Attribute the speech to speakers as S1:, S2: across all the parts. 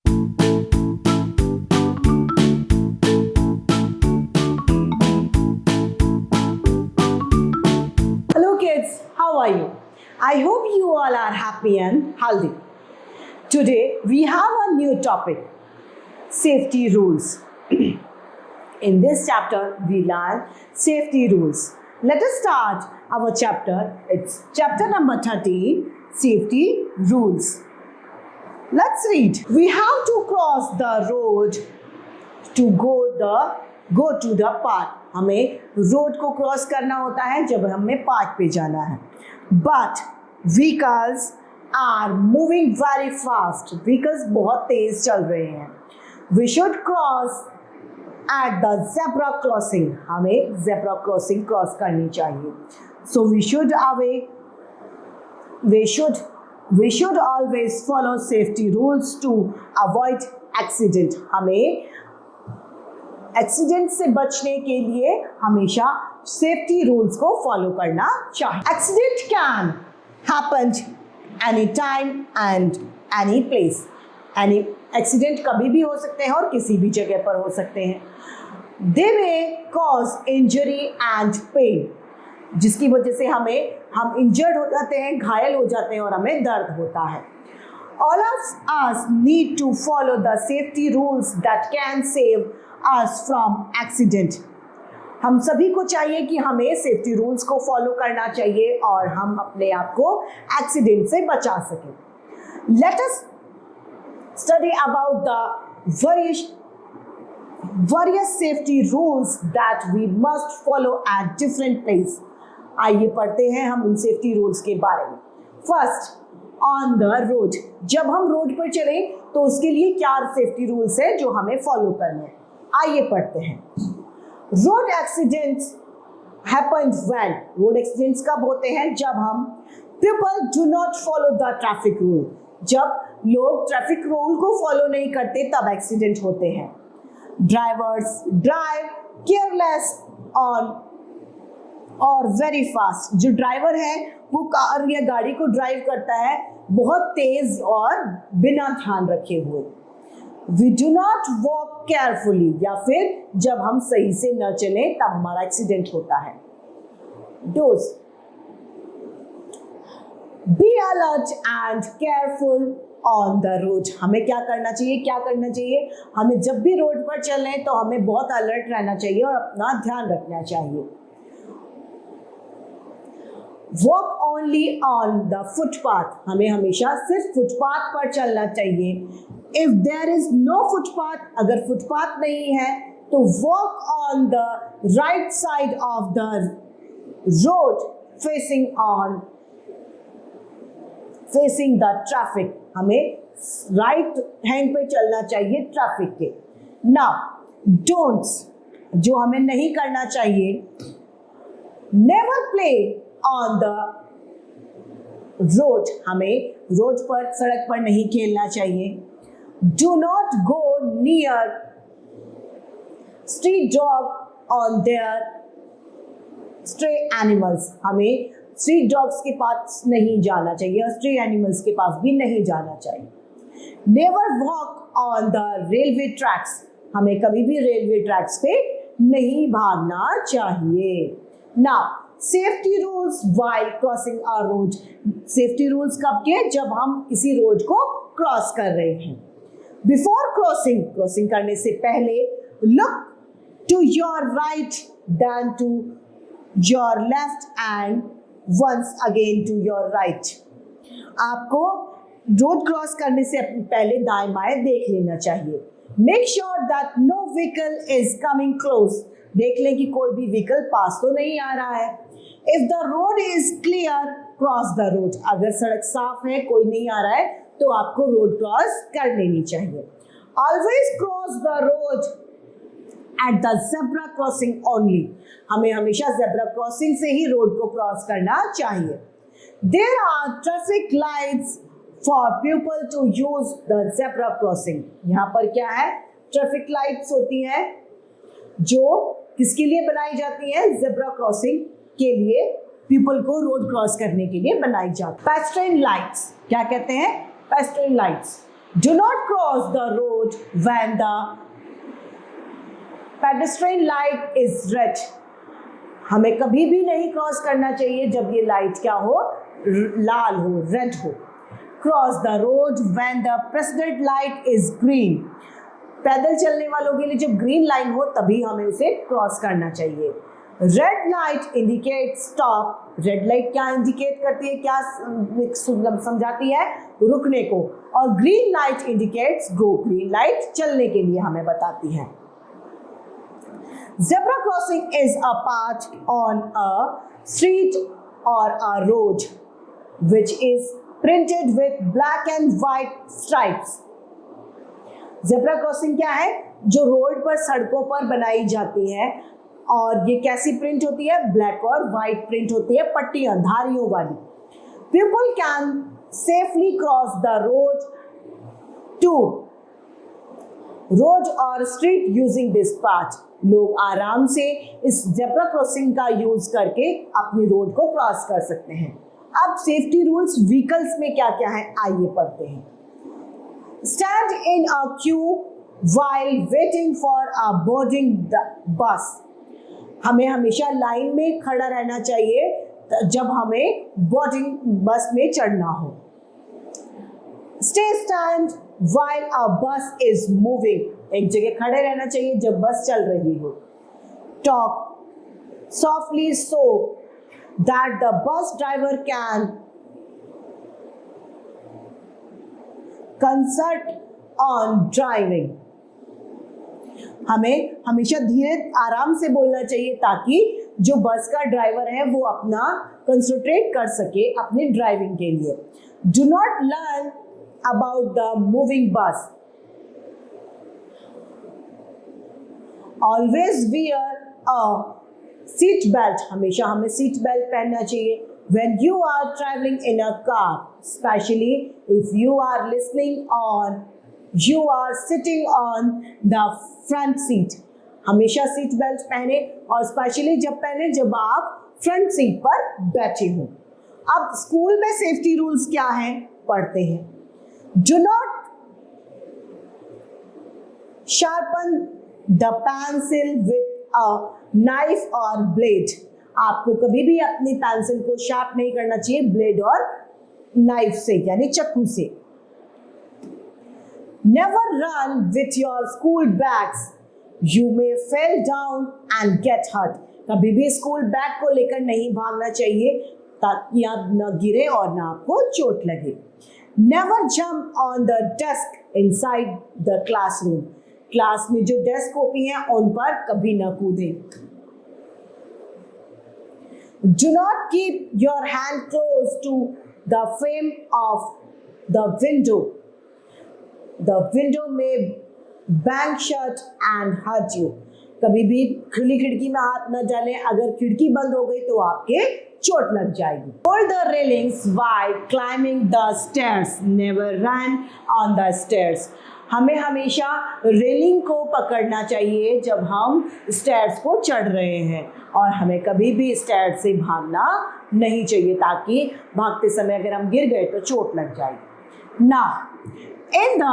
S1: Hello kids, how are you? I hope you all are happy and healthy. Today we have a new topic, safety rules. In this chapter we learn safety rules. Let us start our chapter. It's chapter number 13, safety rules. Let's read. We have to cross the road to go to the park. हमें road को cross करना होता है जब हमें park पे जाना है. But vehicles are moving very fast. Vehicles बहुत तेज चल रहे हैं. We should cross at the zebra crossing. हमें zebra crossing क्रॉस करनी चाहिए. So we should always follow safety rules to avoid accident. हमें एक्सीडेंट से बचने के लिए हमेशा सेफ्टी रूल्स को फॉलो करना चाहिए. Accident can happen any time and any place. Any accident कभी भी हो सकते हैं और किसी भी जगह पर हो सकते हैं. They may cause injury and pain, जिसकी वजह से हम इंजर्ड हो जाते हैं, घायल हो जाते हैं और हमें दर्द होता है. All of us need to follow the safety rules that can save us from accident. हम सभी को चाहिए कि हमें सेफ्टी रूल्स को फॉलो करना चाहिए और हम अपने आप को एक्सीडेंट से बचा सकें. Let us study about the various safety rules that we must follow at different places. आइए पढ़ते हैं हम उन सेफ्टी रूल्स के बारे में. First, on the road. जब हम रोड पर चलें तो उसके लिए क्या सेफ्टी रूल्स है जो हमें फॉलो करने हैं. आइए पढ़ते हैं. Road accidents happen when. Road accidents कब होते हैं? जब हम people do not follow the traffic rule. जब लोग ट्रैफिक रूल को फॉलो नहीं करते तब एक्सीडेंट होते हैं. ड्राइवर्स ड्राइव केयरलेस ऑन और वेरी फास्ट. जो ड्राइवर है वो कार या गाड़ी को ड्राइव करता है बहुत तेज और बिना ध्यान रखे हुए. We do not walk carefully, या फिर जब हम सही से न चले तब हमारा एक्सीडेंट होता है. Dose, be alert and careful on the road. हमें क्या करना चाहिए? हमें जब भी रोड पर चलें तो हमें बहुत अलर्ट रहना चाहिए और अपना ध्यान रखना चाहिए. Walk only on the footpath. हमें हमेशा सिर्फ फुटपाथ पर चलना चाहिए. If there is no footpath, अगर फुटपाथ नहीं है तो walk on the right side of the road facing the traffic. हमें राइट हैंड पे चलना चाहिए ट्रैफिक के. नाउ डोंट्स, जो हमें नहीं करना चाहिए. Never play on the road. हमें रोड पर, सड़क पर नहीं खेलना चाहिए. Do not go near street dog on their stray animals. हमें स्ट्रीट डॉग्स के पास नहीं जाना चाहिए और स्ट्रे एनिमल्स के पास भी नहीं जाना चाहिए. Never walk on the railway tracks. हमें कभी भी रेलवे ट्रैक्स पे नहीं भागना चाहिए. Now safety rules while crossing a road. Safety rules कब के? जब हम किसी रोड को क्रॉस कर रहे हैं. बिफोर क्रॉसिंग करने से पहले look to your right then to your left and once again to your right. आपको रोड क्रॉस करने से पहले दाएं बाएं देख लेना चाहिए. Make sure that no vehicle is coming close. देख लें कि कोई भी व्हीकल पास तो नहीं आ रहा है. If the road is clear cross the road. अगर सड़क साफ है, कोई नहीं आ रहा है, तो आपको रोड क्रॉस कर लेनी चाहिए. Always cross the road at the zebra crossing only. हमें हमेशा ज़ेब्रा क्रॉसिंग से ही रोड को क्रॉस करना चाहिए. There are traffic lights for people to use the zebra crossing. यहाँ पर क्या है? ट्रैफिक लाइट्स होती हैं जो किसके लिए बनाई जाती है? ज़ेब्रा क्रॉसिंग के लिए, पीपल को रोड क्रॉस करने के लिए बनाई जाती है. पेस्ट्रेन लाइट्स क्या कहते हैं? पेस्ट्रेन lights Do not cross the road when the pedestrian light is red. हमें कभी भी नहीं क्रॉस करना चाहिए जब ये लाइट क्या हो, लाल हो, रेड हो. Cross the road when the present light is green. पैदल चलने वालों के लिए जब ग्रीन लाइन हो तभी हमें उसे क्रॉस करना चाहिए. Red light indicate stop. Red light क्या इंडिकेट करती है, क्या समझाती है, रुकने को. और ग्रीन लाइट इंडिकेट्स गो. ग्रीन लाइट चलने के लिए हमें बताती है. Zebra crossing is a path on a street or a road which is printed with black and white stripes. Zebra crossing क्या है, जो रोड पर, सड़कों पर बनाई जाती है और ये कैसी प्रिंट होती है, ब्लैक और व्हाइट प्रिंट होती है, पट्टियां, धारियों वाली. People can safely cross the road or street using this path. लोग आराम से इस जेब्रा क्रॉसिंग का यूज करके अपनी रोड को क्रॉस कर सकते हैं. अब सेफ्टी रूल्स व्हीकल्स में क्या क्या है, आइए पढ़ते हैं. Stand in a Q while waiting for a boarding बस. हमें हमेशा लाइन में खड़ा रहना चाहिए जब हमें बोर्डिंग बस में चढ़ना हो. Stay stand while a bus is moving. एक जगह खड़े रहना चाहिए जब बस चल रही हो. Talk softly so that the bus driver can concentrate on driving. हमें हमेशा धीरे आराम से बोलना चाहिए ताकि जो बस का ड्राइवर है वो अपना कंसंट्रेट कर सके अपनी ड्राइविंग के लिए. Do not learn about the moving bus. Always wear a seat belt. हमेशा हमें सीट बेल्ट पहनना चाहिए. When you are traveling in a car, especially if you are sitting on the front seat. हमेशा seat belt पहने और specially जब पहने जब आप फ्रंट सीट पर बैठे हो. अब स्कूल में सेफ्टी रूल्स क्या हैं, पढ़ते हैं. Do not sharpen the pencil with a knife or blade. आपको कभी भी अपनी पेंसिल को शार्प नहीं करना चाहिए ब्लेड और नाइफ से यानी चाकू से. Never run with your school bags. You may fall down and get hurt. कभी भी स्कूल बैग को लेकर नहीं भागना चाहिए ताकि आप न गिरे और न आपको चोट लगे. Never jump on the desk inside the classroom. Class में जो डेस्क होती हैं उन पर कभी न कूदें. Do not keep your hand close to the frame of the window. The window may bang shut and hurt you. कभी भी खुली खिड़की में हाथ न डालें, अगर खिड़की बंद हो गई तो आपके चोट लग जाएगी. Hold the railings while climbing the stairs. Never run on the stairs. हमें हमेशा रेलिंग को पकड़ना चाहिए जब हम स्टेयर्स को चढ़ रहे हैं और हमें कभी भी स्टेयर से भागना नहीं चाहिए ताकि भागते समय अगर हम गिर गए तो चोट लग जाएगी. Now, in the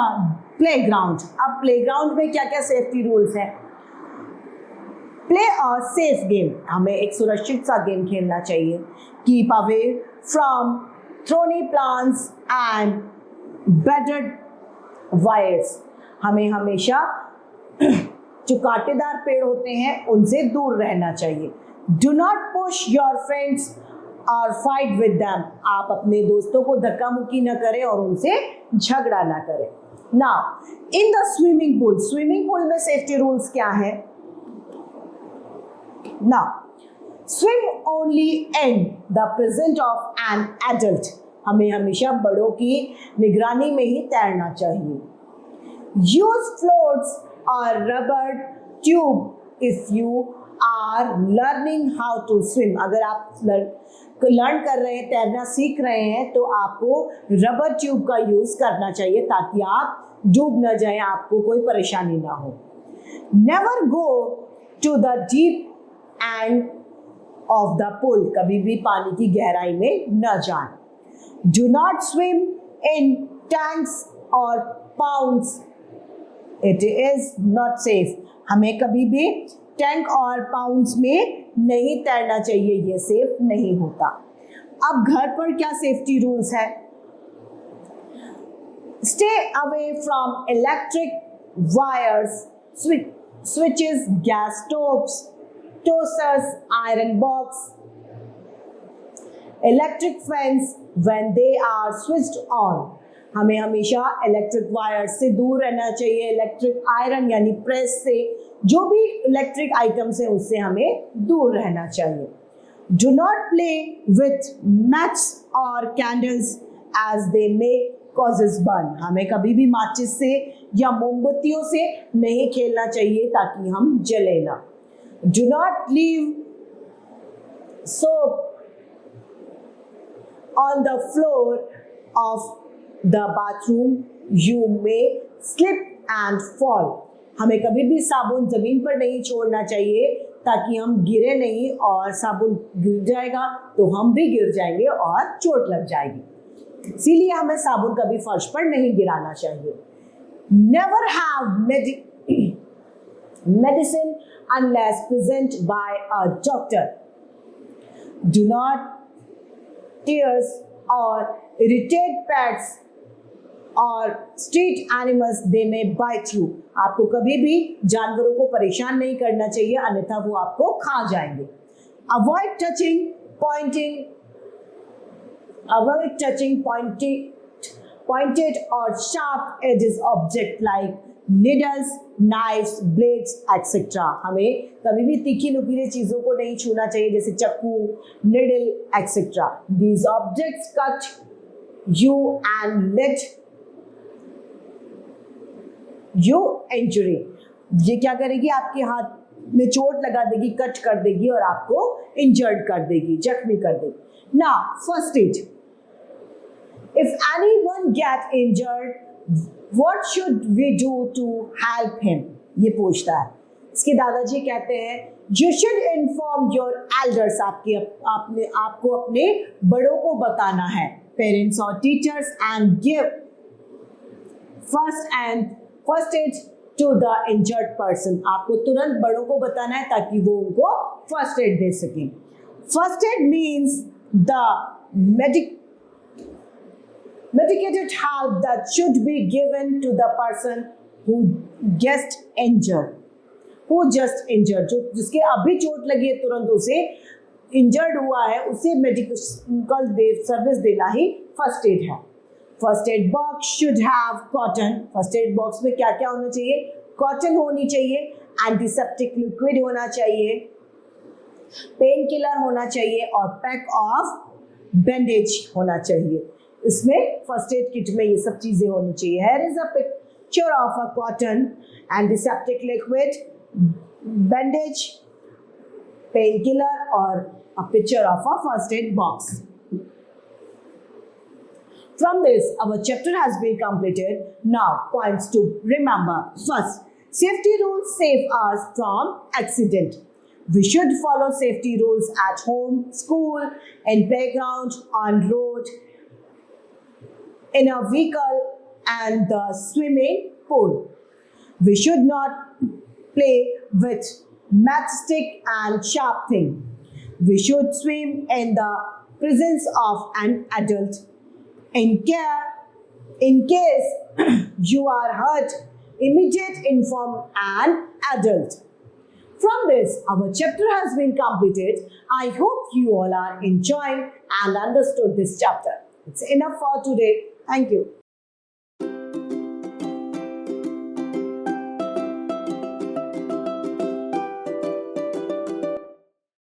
S1: playground. अब प्लेग्राउंड में क्या क्या सेफ्टी रूल्स हैं. Play a safe game. हमें एक सुरक्षित सा गेम खेलना चाहिए. Keep away from thorny plants and barbed wires. हमें हमेशा जो कांटेदार पेड़ होते हैं उनसे दूर रहना चाहिए. Do not push your friends और फाइट विद देम. आप अपने दोस्तों को धक्का मुक्की न करें और उनसे झगड़ा ना करें. Now in the swimming pool. Swimming pool में सेफ्टी रूल्स क्या है. Now, swim only in the presence of an adult. हमें हमेशा बड़ों की निगरानी में ही तैरना चाहिए. Use floats or rubber tube if you are learning how to swim. अगर आप लर्न कर रहे हैं, तैरना सीख रहे हैं तो आपको रबर ट्यूब का यूज करना चाहिए ताकि आप डूब न जाएं, आपको कोई परेशानी ना हो. Never go to the deep end of the pool. कभी भी पानी की गहराई में न जाएं. Do not swim in tanks or pounds, it is not safe. हमें कभी भी टैंक और पाउंड्स में नहीं तैरना चाहिए, ये सेफ नहीं होता. अब घर पर क्या सेफ्टी रूल्स है? Stay away from electric wires, switches, gas stoves, toasters, iron box, electric fans when they are switched on. हमें हमेशा इलेक्ट्रिक वायर से दूर रहना चाहिए. इलेक्ट्रिक आयरन यानी प्रेस से, जो भी इलेक्ट्रिक आइटम्स है उससे हमें दूर रहना चाहिए. Do not play with matches or candles as they may causes burn. हमें कभी भी माचिस से या मोमबत्तियों से नहीं खेलना चाहिए ताकि हम जले ना. Do not leave soap on the floor of the bathroom. You may slip and fall. हमें कभी भी साबुन जमीन पर नहीं छोड़ना चाहिए ताकि हम गिरे नहीं, और साबुन गिर जाएगा तो हम भी गिर जाएंगे और चोट लग जाएगी. इसीलिए हमें साबुन कभी फर्श पर नहीं गिराना चाहिए. Never have medicine unless present by a doctor. Do not tears or irritate pets और street animals, they may bite you. आपको कभी भी जानवरों को परेशान नहीं करना चाहिए, अन्यथा वो आपको खा जाएंगे. Avoid touching pointed or sharp edges object like needles, knives, blades, etc. हमें कभी भी तीखी नुकीले चीजों को नहीं छूना चाहिए, जैसे चाकू, needle, etc. These objects cut you and let you injury. ये क्या करेगी? आपके हाथ में चोट लगा देगी, कट कर देगी और आपको इंजर्ड कर देगी, जख्मी कर देगी. Now, first aid. If anyone get injured, what should we do to help him? ये पूछता है. इसके दादाजी कहते हैं, You should inform your elders. आपको अपने बड़ों को बताना है, parents और teachers, and give first aid to the injured person. आपको तुरंत बड़ों को बताना है ताकि वो उनको फर्स्ट एड दे सकें. First aid means the medicated help that should be given to the person who just injured. जिसके अभी चोट लगी है, तुरंत उसे इंजर्ड हुआ है, उसे मेडिकल सर्विस देना ही फर्स्ट एड है. First aid box should have cotton. First aid box में क्या क्या होना चाहिए? कॉटन होनी चाहिए, एंटीसेप्टिक लिक्विड होना चाहिए, पेन किलर होना चाहिए और पैक ऑफ बैंडेज होना चाहिए. इसमें फर्स्ट एड किट में ये सब चीजें होनी चाहिए. Here is a picture of a cotton, antiseptic liquid, bandage, painkiller और a picture of a first aid box. From this, our chapter has been completed. Now, points to remember. First, safety rules save us from accident. We should follow safety rules at home, school, in playground, on road, in a vehicle and the swimming pool. We should not play with matchstick and sharp thing. We should swim in the presence of an adult. In case you are hurt, immediately inform an adult. From this, our chapter has been completed. I hope you all are enjoying and understood this chapter. It's enough for today. Thank you.